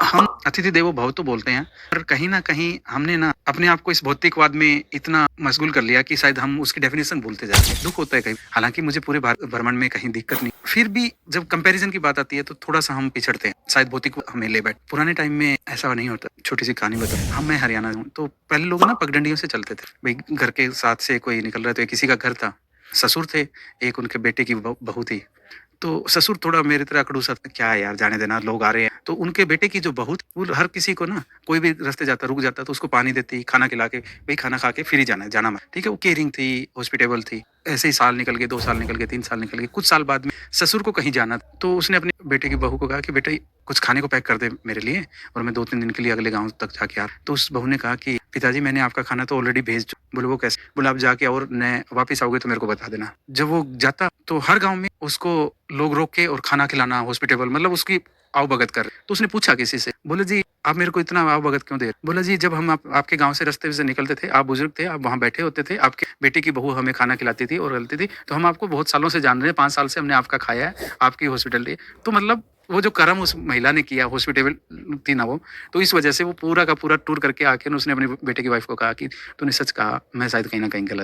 हम अतिथि देवो भव तो बोलते हैं, पर कहीं न कहीं हमने ना अपने आप को इस भौतिकवाद में इतना मशगूल कर लिया कि शायद हम उसकी डेफिनिशन भूलते जा रहे हैं। दुःख होता है कहीं, हालाँकि मुझे पूरे भारत भ्रमण में कहीं दिक्कत नहीं। फिर भी जब कंपैरिज़न की बात आती है तो थोड़ा-सा हम पिछड़ते हैं, शायद भौतिक हमें ले बैठ पुराने टाइम में ऐसा नहीं होता। छोटी-सी कहानी बताऊँ, मैं हरियाणा हूँ, तो पहले लोग ना पगडंडियों से चलते थे। भई घर के साथ से कोई निकल रहा है तो ये किसी का घर था, ससुर थे, एक उनके बेटे की बहू थी। तो ससुर थोड़ा मेरी तरह खड़ूसा था, क्या है यार जाने देना लोग आ रहे हैं। तो उनके बेटे की जो बहू थी, वो हर किसी को ना कोई भी रास्ते जाता रुक जाता तो उसको पानी देती, खाना खिला के, भई खाना खा के फिर ही जाना मत। ठीक है, वो केयरिंग थी, हॉस्पिटेबल थी। ऐसे ही साल निकल गए, 2 साल निकल गए, 3 साल निकल गए। कुछ साल बाद में ससुर को कहीं जाना था, तो उसने अपने बेटे की बहू को कहा कि बेटा कुछ खाने को पैक कर दे मेरे लिए और मैं 2-3 दिन के लिए अगले गाँव तक जाके आ रहा हूँ। तो उस बहू ने कहा कि पिताजी मैंने आपका खाना तो ऑलरेडी भेज चुका। बोले वो कैसे? बोले आप जाके और मैं वापिस आओगे तो मेरे को बता देना। जब वो जाता तो हर गाँव में उसको लोग रोक के और खाना खिलाना हॉस्पिटेबल मतलब उसकी आवभगत कर रहे। तो उसने पूछा किसी से, बोले जी आप मेरे को इतना आवभगत क्यों दे रहे? बोला जी जब हम आपके गाँव से रास्ते से निकलते थे, आप बुजुर्ग थे, आप वहाँ बैठे होते थे, आपके बेटे की बहू हमें खाना खिलाती थी और खिलाती थी, तो हम आपको बहुत सालों से जान रहे हैं, 5 साल से हमने आपका खाया है, आपकी हॉस्पिटैलिटी। तो मतलब वो जो कर्म उस महिला ने किया हॉस्पिटेबल थी ना वो, तो इस वजह से वो पूरा का पूरा टूर करके आके ना उसने अपने बेटे की वाइफ को कहा कि तूने सच कहा, मैं शायद कहीं न कहीं गलत